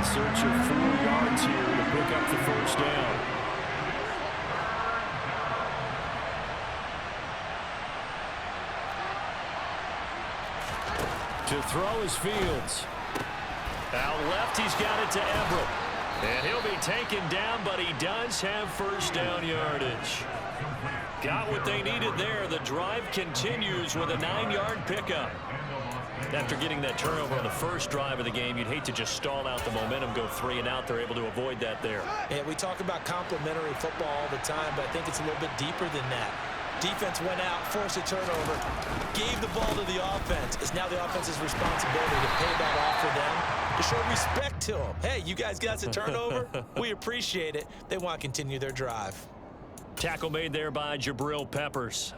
in search of 4 yards here to pick up the first down. To throw is Fields. Out left, he's got it to Everett. And he'll be taken down, but he does have first down yardage. Got what they needed there. The drive continues with a 9-yard pickup. After getting that turnover on the first drive of the game, you'd hate to just stall out the momentum, go 3 and out. They're able to avoid that there. Yeah, we talk about complementary football all the time, but I think it's a little bit deeper than that. Defense went out, forced a turnover, gave the ball to the offense. It's now the offense's responsibility to pay that off for them, to show respect to them. Hey, you guys got a turnover? We appreciate it. They want to continue their drive. Tackle made there by Jabril Peppers.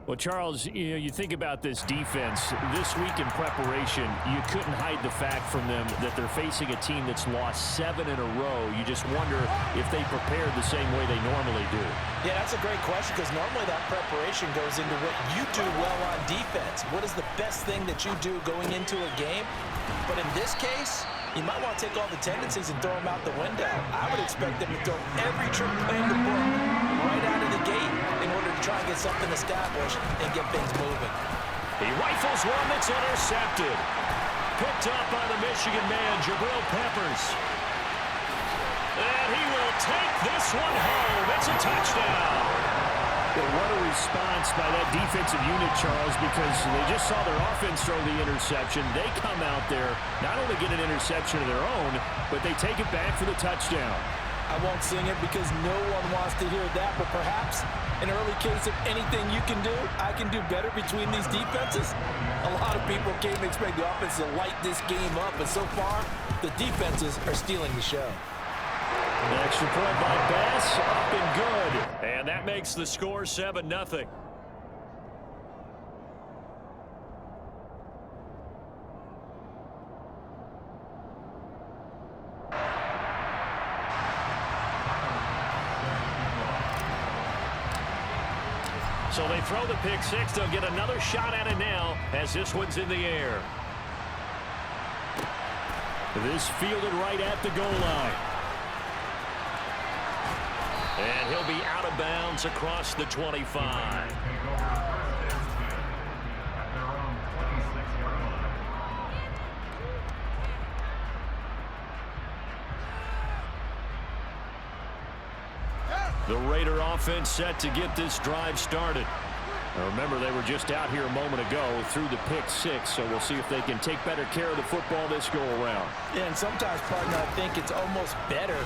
Well, Charles, you think about this defense. This week in preparation, you couldn't hide the fact from them that they're facing a team that's lost 7 in a row. You just wonder if they prepared the same way they normally do. Yeah, that's a great question, because normally that preparation goes into what you do well on defense. What is the best thing that you do going into a game? But in this case, you might want to take all the tendencies and throw them out the window. I would expect them to throw every trick play in the book right out of the gate in order to try and get something established and get things moving. He rifles one that's intercepted. Picked up by the Michigan man, Jabril Peppers. And he will take this one home. It's a touchdown. Well, what a response by that defensive unit, Charles, because they just saw their offense throw the interception. They come out there, not only get an interception of their own, but they take it back for the touchdown. I won't sing it because no one wants to hear that, but perhaps an early case of anything you can do, I can do better between these defenses. A lot of people came to expect the offense to light this game up, but so far, the defenses are stealing the show. An extra point by Bass, up and good. And that makes the score 7-0. So they throw the pick six. They'll get another shot at it now as this one's in the air. This fielded right at the goal line. And he'll be out of bounds across the 25. The Raider offense set to get this drive started. Now remember, they were just out here a moment ago through the pick six, so we'll see if they can take better care of the football this go-around. Yeah, and sometimes, partner, I think it's almost better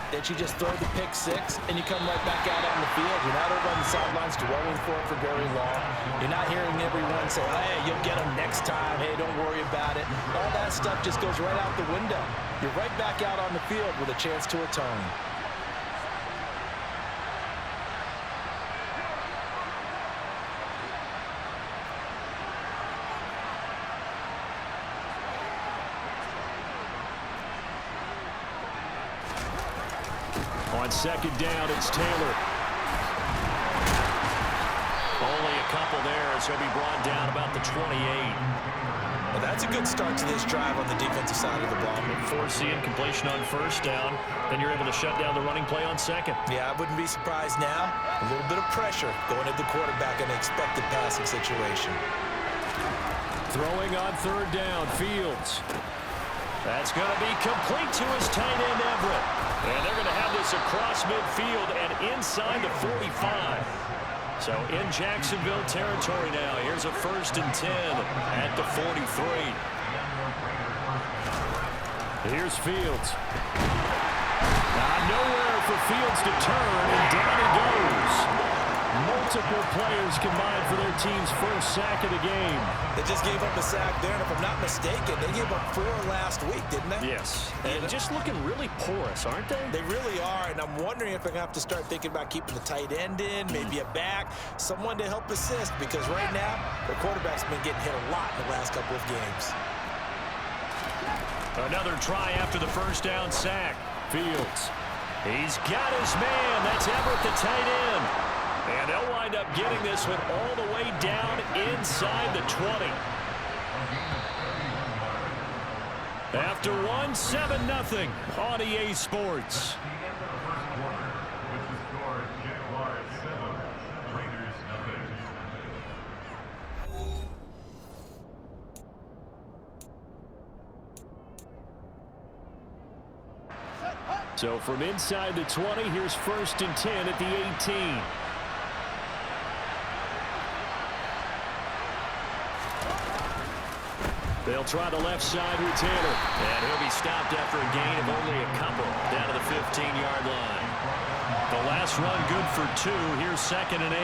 that you just throw the pick six and you come right back out on the field. You're not over on the sidelines dwelling for it for very long. You're not hearing everyone say, hey, you'll get them next time. Hey, don't worry about it. All that stuff just goes right out the window. You're right back out on the field with a chance to atone. On second down, it's Taylor. Only a couple there as he'll be brought down about the 28. Well, that's a good start to this drive on the defensive side of the ball. Force the incompletion on first down, then you're able to shut down the running play on second. Yeah, I wouldn't be surprised now. A little bit of pressure going at the quarterback in an expected passing situation. Throwing on third down, Fields. That's going to be complete to his tight end, Everett. And they're going to have this across midfield and inside the 45. So in Jacksonville territory now. Here's a 1st and 10 at the 43. Here's Fields. Nowhere for Fields to turn, and down he goes. Multiple players combined for their team's first sack of the game. They just gave up a sack there, and if I'm not mistaken, they gave up 4 last week, didn't they? Yes. And just looking really porous, aren't they? They really are, and I'm wondering if they're going to have to start thinking about keeping the tight end in, maybe a back, someone to help assist, because right now, their quarterback's been getting hit a lot in the last couple of games. Another try after the first down sack. Fields. He's got his man. That's Everett, the tight end. And they'll wind up getting this one all the way down inside the 20. After one, 7-0 on EA Sports. So from inside the 20, here's 1st and 10 at the 18. They'll try the left side with Taylor. And he'll be stopped after a gain of only a couple down to the 15-yard line. The last run good for 2. Here's 2nd and 8.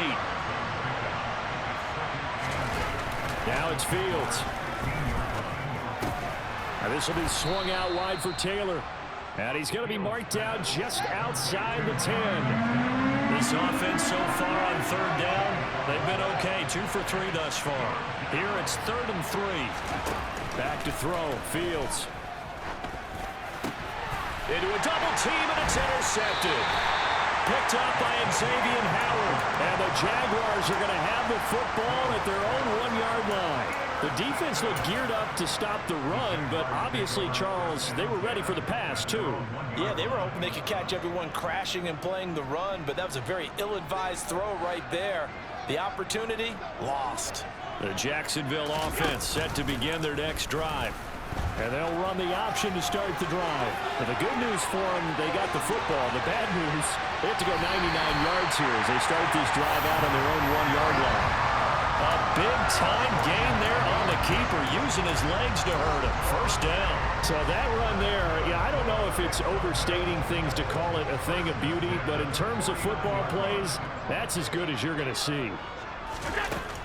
Now it's Fields. And this will be swung out wide for Taylor. And he's going to be marked down just outside the 10. This offense so far on 3rd down, they've been okay. 2 for 3 thus far. Here it's 3rd and 3. Back to throw. Fields. Into a double team, and it's intercepted. Picked up by Xavier Howard. And the Jaguars are going to have the football at their own 1-yard line. The defense looked geared up to stop the run, but obviously, Charles, they were ready for the pass, too. Yeah, they were hoping they could catch everyone crashing and playing the run, but that was a very ill-advised throw right there. The opportunity, lost. The Jacksonville offense set to begin their next drive. And they'll run the option to start the drive. But the good news for them, they got the football. The bad news, they have to go 99 yards here as they start this drive out on their own 1-yard line. A big-time gain there on the keeper, using his legs to hurt him. 1st down. So that run there, yeah, I don't know if it's overstating things to call it a thing of beauty, but in terms of football plays, that's as good as you're going to see.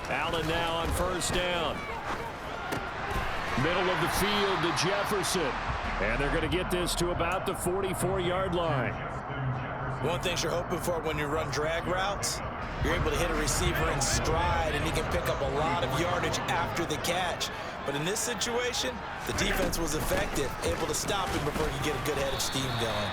Allen now on 1st down. Middle of the field to Jefferson. And they're going to get this to about the 44-yard line. One thing you're hoping for when you run drag routes, you're able to hit a receiver in stride, and he can pick up a lot of yardage after the catch. But in this situation, the defense was effective, able to stop him before he could get a good head of steam going.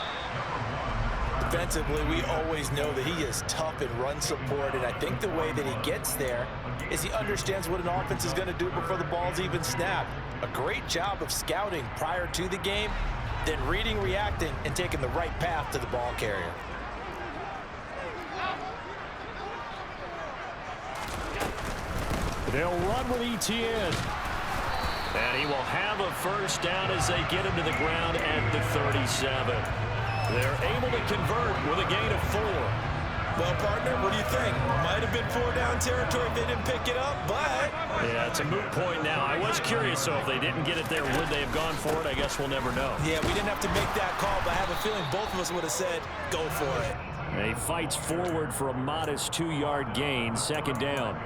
Defensively, we always know that he is tough in run support, and I think the way that he gets there is he understands what an offense is going to do before the ball's even snapped. A great job of scouting prior to the game, then reading, reacting, and taking the right path to the ball carrier. They'll run with Etienne. And he will have a 1st down as they get him to the ground at the 37. They're able to convert with a gain of 4. Well, partner, what do you think? Might have been 4-down territory if they didn't pick it up, but... Yeah, it's a moot point now. I was curious, so if they didn't get it there, would they have gone for it? I guess we'll never know. Yeah, we didn't have to make that call, but I have a feeling both of us would have said, go for it. And he fights forward for a modest 2-yard gain, 2nd down.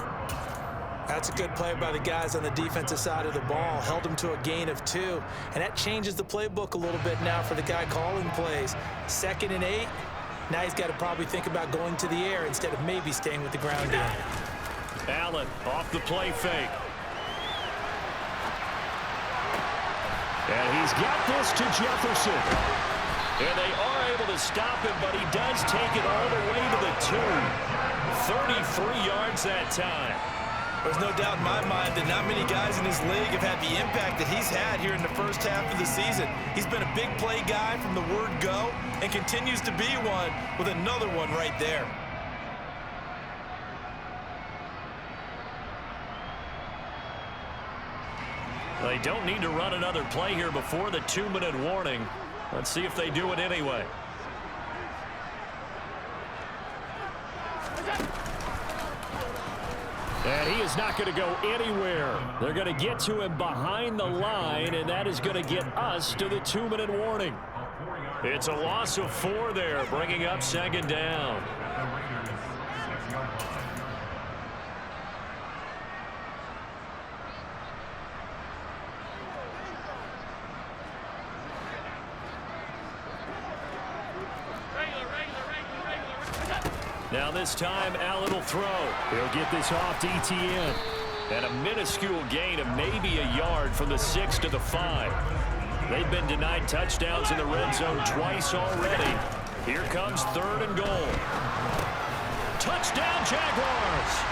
That's a good play by the guys on the defensive side of the ball. Held him to a gain of 2. And that changes the playbook a little bit now for the guy calling plays. 2nd and 8. Now he's got to probably think about going to the air instead of maybe staying with the ground game. Allen off the play fake. And he's got this to Jefferson. And they are able to stop him, but he does take it all the way to the 2. 33 yards that time. There's no doubt in my mind that not many guys in this league have had the impact that he's had here in the 1st half of the season. He's been a big play guy from the word go and continues to be one with another one right there. They don't need to run another play here before the 2-minute warning. Let's see if they do it anyway. And he is not going to go anywhere. They're going to get to him behind the line, and that is going to get us to the 2-minute warning. It's a loss of 4 there, bringing up 2nd down. Now this time, Allen will throw. He'll get this off to Etienne. And a minuscule gain of maybe a yard from the 6 to the 5. They've been denied touchdowns in the red zone twice already. Here comes 3rd and goal. Touchdown, Jaguars!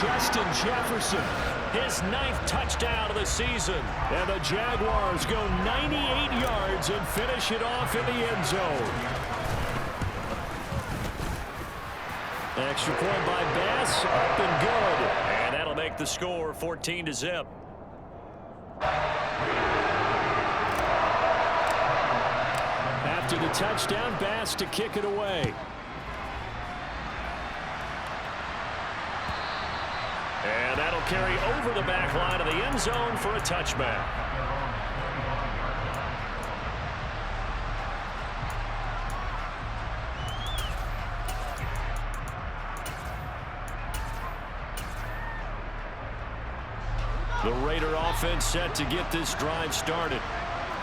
Justin Jefferson his 9th touchdown of the season. And the Jaguars go 98 yards and finish it off in the end zone. Extra point by Bass, up and good. And that'll make the score 14-0. After the touchdown, Bass to kick it away. And that'll carry over the back line of the end zone for a touchback. The Raider offense set to get this drive started.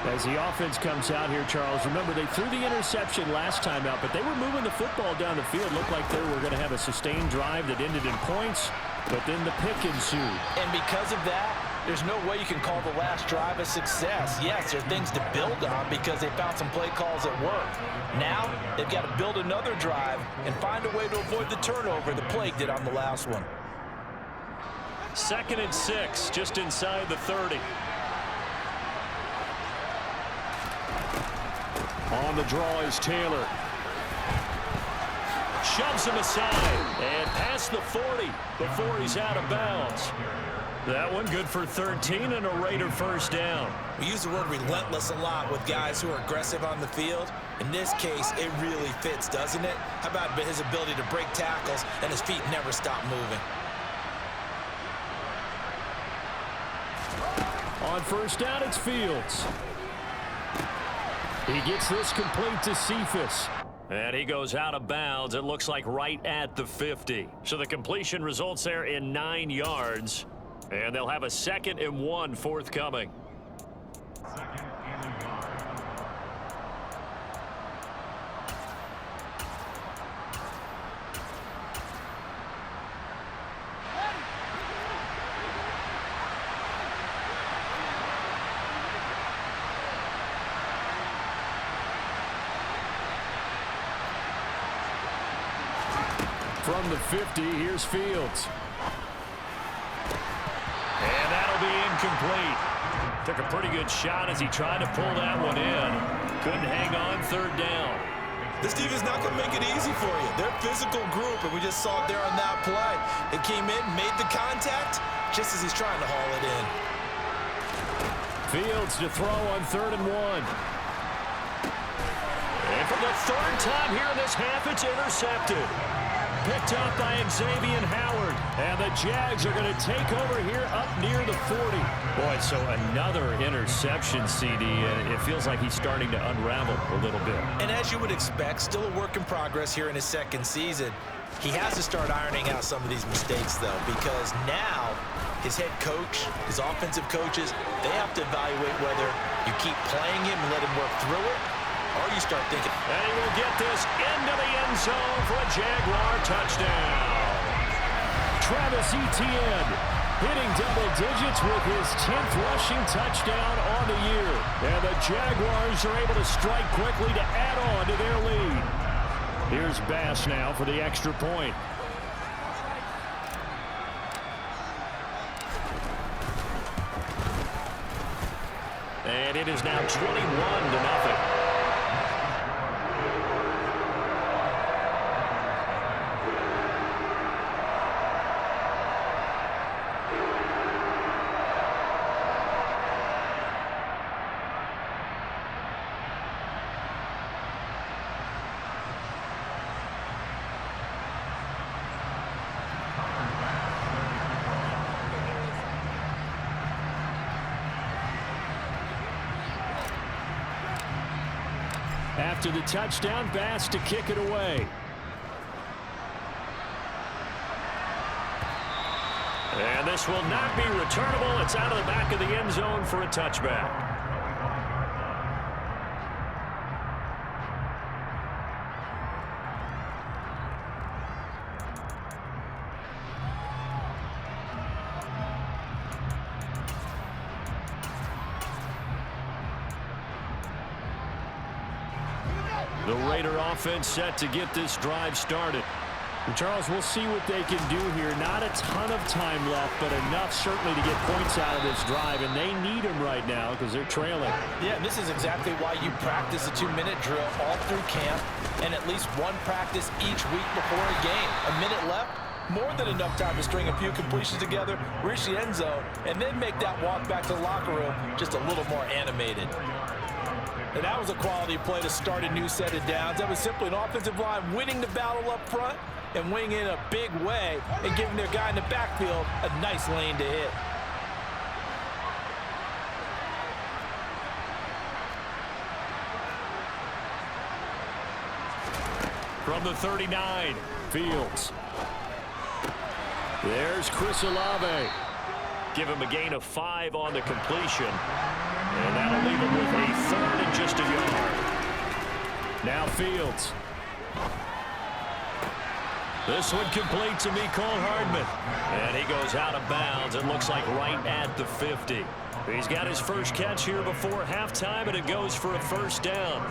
As the offense comes out here, Charles, remember they threw the interception last time out, but they were moving the football down the field. Looked like they were going to have a sustained drive that ended in points, but then the pick ensued. And because of that, there's no way you can call the last drive a success. Yes, there are things to build on because they found some play calls that work. Now, they've got to build another drive and find a way to avoid the turnover the Plague did on the last one. 2nd and 6, just inside the 30. On the draw is Taylor. Shoves him aside and past the 40 before he's out of bounds. That one good for 13 and a Raider first down. We use the word relentless a lot with guys who are aggressive on the field. In this case, it really fits, doesn't it? How about his ability to break tackles and his feet never stop moving? On first down, it's Fields. He gets this complete to Cephas. And he goes out of bounds, it looks like right at the 50. So the completion results there in 9 yards. And they'll have a 2nd and 1 forthcoming. From the 50, here's Fields. And that'll be incomplete. Took a pretty good shot as he tried to pull that one in. Couldn't hang on 3rd down. This defense is not going to make it easy for you. They're a physical group, and we just saw it there on that play. They came in, made the contact, just as he's trying to haul it in. Fields to throw on 3rd and 1. And for the 3rd time here in this half, it's intercepted. Picked up by Xavier Howard. And the Jags are going to take over here up near the 40. Boy, so another interception, CD. And it feels like he's starting to unravel a little bit. And as you would expect, still a work in progress here in his 2nd season. He has to start ironing out some of these mistakes, though, because now his head coach, his offensive coaches, they have to evaluate whether you keep playing him and let him work through it, or you start thinking. And he will get this into the end zone for a Jaguar touchdown. Travis Etienne hitting double digits with his 10th rushing touchdown on the year. And the Jaguars are able to strike quickly to add on to their lead. Here's Bass now for the extra point. And it is now 21-0. After the touchdown, Bass to kick it away. And this will not be returnable. It's out of the back of the end zone for a touchback. The Raider offense set to get this drive started. Charles, we'll see what they can do here. Not a ton of time left, but enough certainly to get points out of this drive, and they need them right now because they're trailing. Yeah, and this is exactly why you practice a 2-minute drill all through camp and at least one practice each week before a game. A minute left, more than enough time to string a few completions together, reach the end zone, and then make that walk back to the locker room just a little more animated. And that was a quality play to start a new set of downs. That was simply an offensive line winning the battle up front and winning in a big way and giving their guy in the backfield a nice lane to hit. From the 39, Fields. There's Chris Olave. Give him a gain of 5 on the completion. And that'll leave him with a 3rd and just a yard. Now Fields. This one complete to Mecole Hardman. And he goes out of bounds. It looks like right at the 50. He's got his first catch here before halftime, and it goes for a 1st down.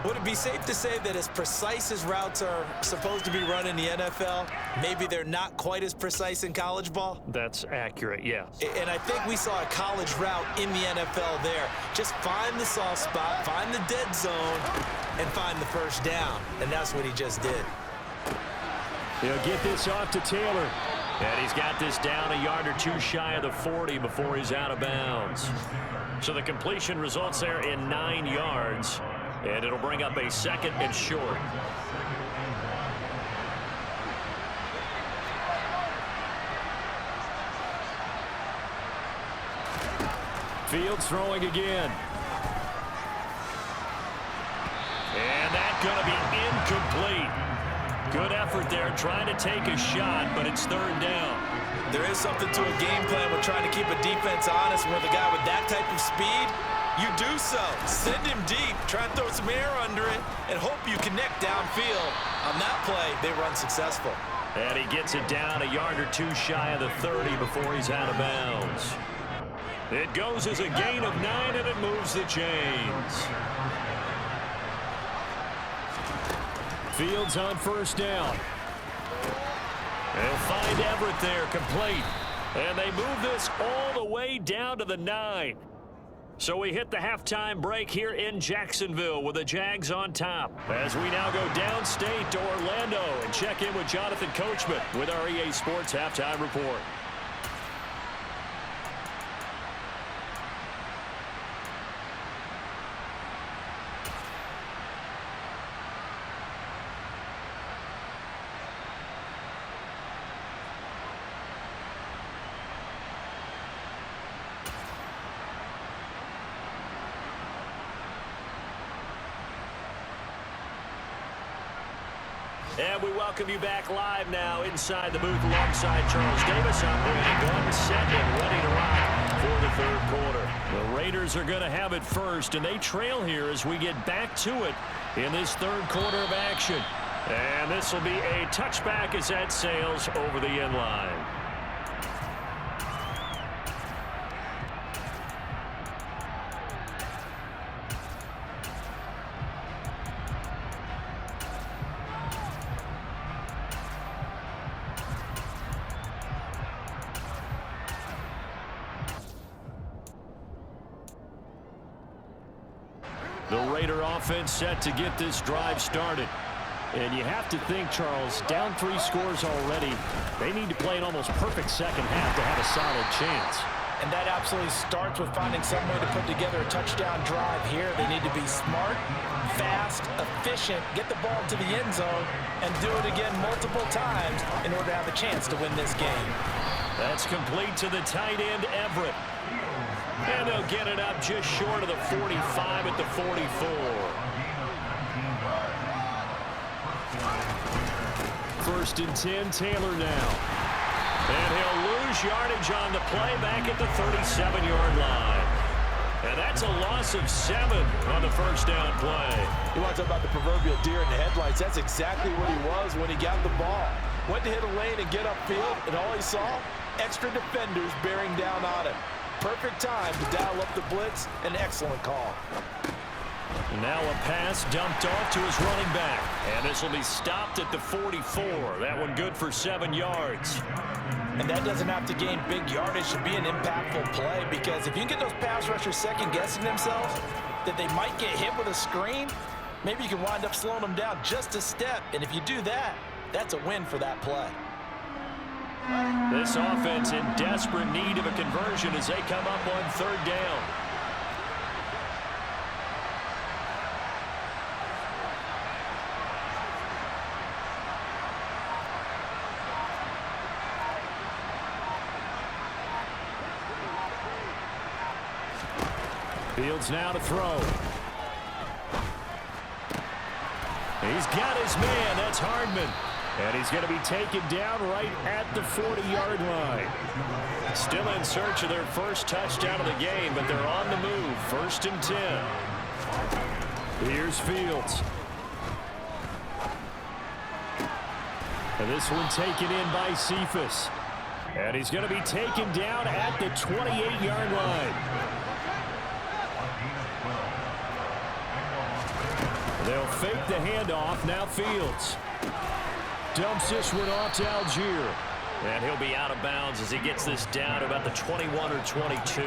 Would it be safe to say that as precise as routes are supposed to be run in the NFL, maybe they're not quite as precise in college ball? That's accurate, yeah. And I think we saw a college route in the NFL there. Just find the soft spot, find the dead zone, and find the 1st down. And that's what he just did. He'll get this off to Taylor. And he's got this down a yard or 2 shy of the 40 before he's out of bounds. So the completion results there in 9 yards. And it'll bring up a 2nd and short. Fields throwing again. And that's going to be incomplete. Good effort there, trying to take a shot, but it's 3rd down. There is something to a game plan with trying to keep a defense honest. With a guy with that type of speed, you do so. Send him deep, try and throw some air under it, and hope you connect downfield. On that play, they run successful. And he gets it down a yard or 2 shy of the 30 before he's out of bounds. It goes as a gain of 9, and it moves the chains. Fields on 1st down. They'll find Everett there, complete. And they move this all the way down to the 9. So we hit the halftime break here in Jacksonville with the Jags on top. As we now go downstate to Orlando and check in with Jonathan Coachman with our EA Sports Halftime Report. And we welcome you back live now inside the booth alongside Charles Davis. I'm Brandon Gordon, set and ready to rock for the 3rd quarter. The Raiders are going to have it first, and they trail here as we get back to it in this 3rd quarter of action. And this will be a touchback as that sails over the end line. The Raider offense set to get this drive started. And you have to think, Charles, down 3 scores already. They need to play an almost perfect second half to have a solid chance. And that absolutely starts with finding some way to put together a touchdown drive here. They need to be smart, fast, efficient, get the ball to the end zone, and do it again multiple times in order to have a chance to win this game. That's complete to the tight end, Everett. And they'll get it up just short of the 45 at the 44. First and 10, Taylor now. And he'll lose yardage on the play back at the 37-yard line. And that's a loss of 7 on the 1st down play. You want to talk about the proverbial deer in the headlights? That's exactly what he was when he got the ball. Went to hit a lane and get upfield, and all he saw, extra defenders bearing down on him. Perfect time to dial up the blitz. An excellent call. Now a pass dumped off to his running back. And this will be stopped at the 44. That one good for 7 yards. And that doesn't have to gain big yardage to be an impactful play, because if you can get those pass rushers second-guessing themselves that they might get hit with a screen, maybe you can wind up slowing them down just a step. And if you do that, that's a win for that play. This offense in desperate need of a conversion as they come up on 3rd down. Fields now to throw. He's got his man. That's Hardman. And he's going to be taken down right at the 40-yard line. Still in search of their first touchdown of the game, but they're on the move. 1st and 10. Here's Fields. And this one taken in by Cephas. And he's going to be taken down at the 28-yard line. They'll fake the handoff. Now Fields dumps this one off to Algier. And he'll be out of bounds as he gets this down to about the 21 or 22.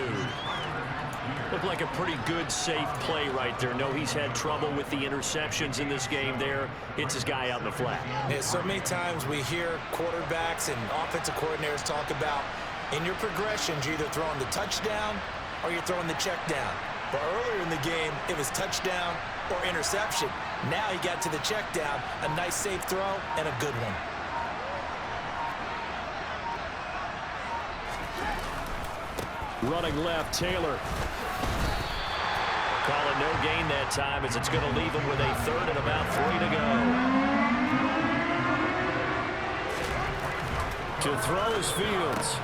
Looked like a pretty good, safe play right there. No, he's had trouble with the interceptions in this game there. Hits his guy out in the flat. Yeah, so many times we hear quarterbacks and offensive coordinators talk about in your progressions, you're either throwing the touchdown or you're throwing the check down. But earlier in the game, it was touchdown or interception. Now he got to the check down, a nice safe throw, and a good one. Running left, Taylor. Call it no gain that time as it's going to leave him with a 3rd and about 3 to go. To throw is Fields.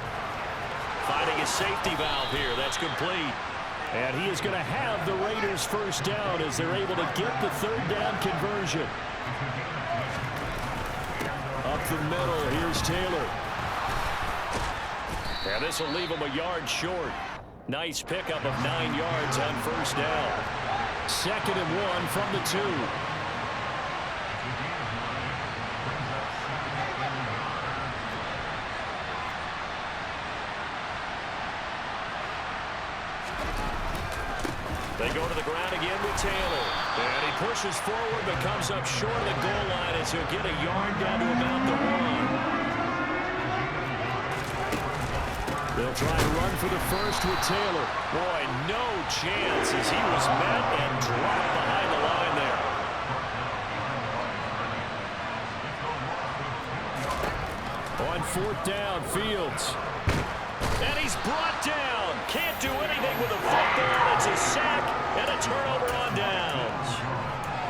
Finding a safety valve here. That's complete. And he is going to have the Raiders first down as they're able to get the 3rd down conversion. Up the middle, here's Taylor. And this will leave him a yard short. Nice pickup of 9 yards on 1st down. 2nd and 1 from the 2. They go to the ground again with Taylor. And he pushes forward but comes up short of the goal line as he'll get a yard down to about the 1. They'll try to run for the first with Taylor. Boy, no chance as he was met and dropped behind the line there. On 4th down, Fields. And he's brought down. Can't do anything with a football. It's a sack and a turnover on downs.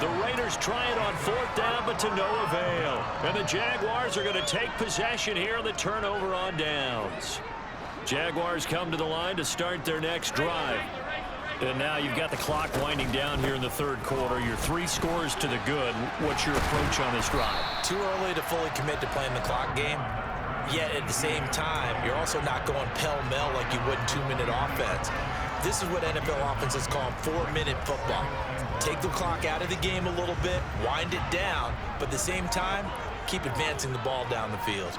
The Raiders try it on 4th down, but to no avail. And the Jaguars are going to take possession here on the turnover on downs. Jaguars come to the line to start their next drive. And now you've got the clock winding down here in the 3rd quarter. Your 3 scores to the good. What's your approach on this drive? Too early to fully commit to playing the clock game. Yet at the same time, you're also not going pell-mell like you would in 2-minute offense. This is what NFL offenses call 4-minute football. Take the clock out of the game a little bit, wind it down, but at the same time, keep advancing the ball down the field.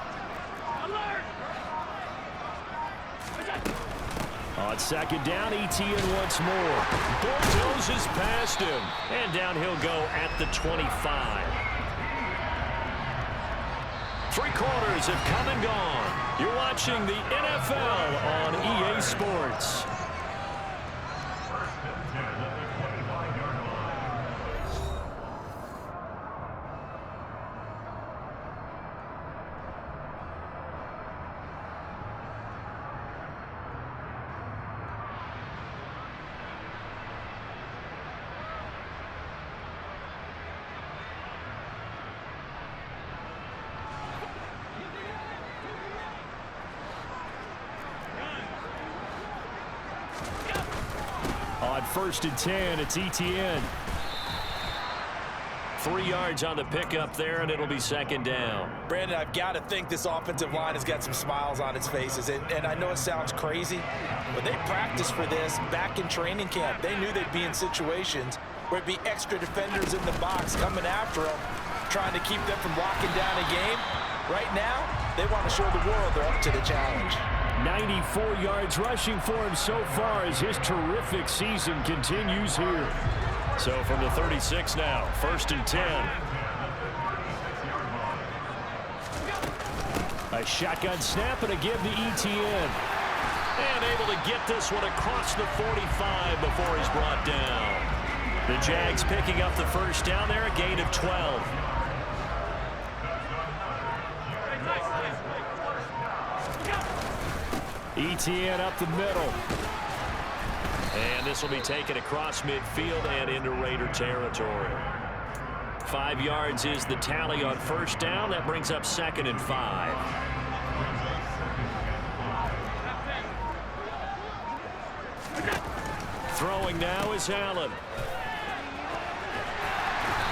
On 2nd down, ETN once more. Bulldozes past him. And down he'll go at the 25. 3 quarters have come and gone. You're watching the NFL on EA Sports. On 1st and 10, it's ETN. 3 yards on the pickup there, and it'll be second down. Brandon, I've got to think this offensive line has got some smiles on its faces. And I know it sounds crazy, but they practiced for this back in training camp. They knew they'd be in situations where it'd be extra defenders in the box coming after them, trying to keep them from locking down a game. Right now, they want to show the world they're up to the challenge. 94 yards rushing for him so far as his terrific season continues here. So from the 36 now, 1st and 10. A shotgun snap and a give to ETN. And able to get this one across the 45 before he's brought down. The Jags picking up the first down there, a gain of 12. ETN up the middle. And this will be taken across midfield and into Raider territory. 5 yards is the tally on first down. That brings up 2nd and 5. Throwing now is Allen.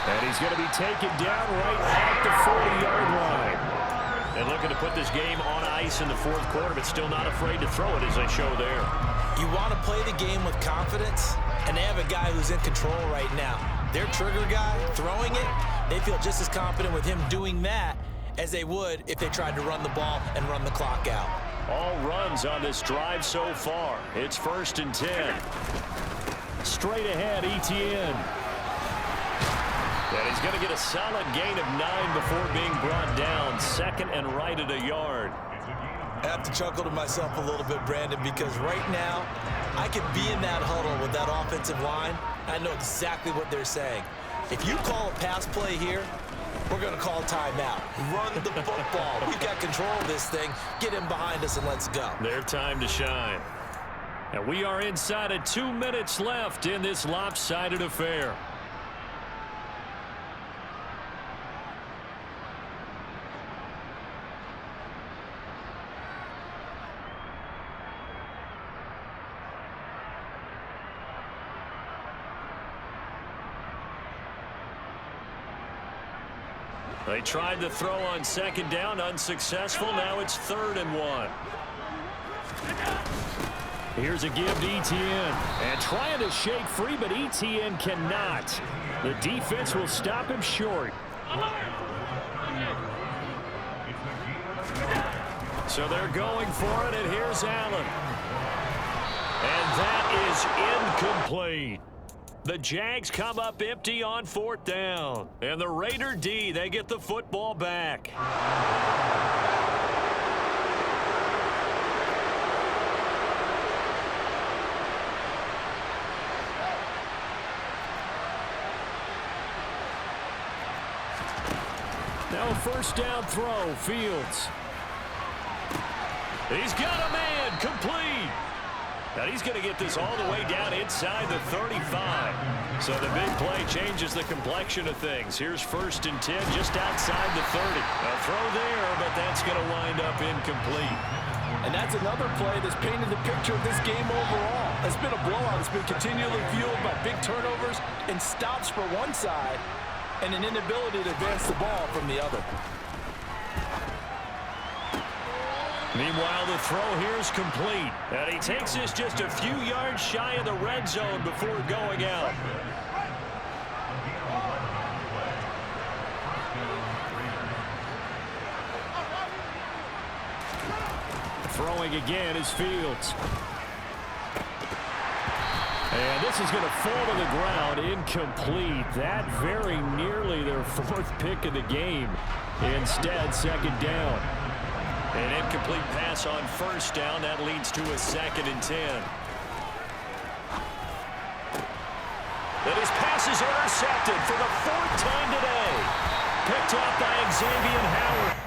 And he's going to be taken down right at the 40-yard line. And looking to put this game on ice in the 4th quarter, but still not afraid to throw it as they show there. You want to play the game with confidence, and they have a guy who's in control right now. Their trigger guy throwing it, they feel just as confident with him doing that as they would if they tried to run the ball and run the clock out. All runs on this drive so far. It's 1st and 10. Straight ahead, ETN. And he's going to get a solid gain of 9 before being brought down. 2nd and right at a yard. I have to chuckle to myself a little bit, Brandon, because right now I could be in that huddle with that offensive line. I know exactly what they're saying. If you call a pass play here, we're going to call timeout. Run the football. We've got control of this thing. Get him behind us and let's go. Their time to shine. And we are inside of 2 minutes left in this lopsided affair. They tried to throw on 2nd down, unsuccessful. Now it's 3rd and 1. Here's a give to ETN. And trying to shake free, but ETN cannot. The defense will stop him short. So they're going for it, and here's Allen. And that is incomplete. The Jags come up empty on 4th down. And the Raider D, they get the football back. Now a 1st down throw, Fields. He's got a man, complete. And he's going to get this all the way down inside the 35. So the big play changes the complexion of things. Here's 1st and 10 just outside the 30. A throw there, but that's going to wind up incomplete. And that's another play that's painted the picture of this game overall. It's been a blowout. It's been continually fueled by big turnovers and stops for one side and an inability to advance the ball from the other. Meanwhile, the throw here is complete. And he takes this just a few yards shy of the red zone before going out. Throwing again is Fields. And this is going to fall to the ground, incomplete. That very nearly their 4th pick of the game. Instead, 2nd down. An incomplete pass on 1st down. That leads to a 2nd and 10. And his pass is intercepted for the 4th time today. Picked off by Xavier Howard.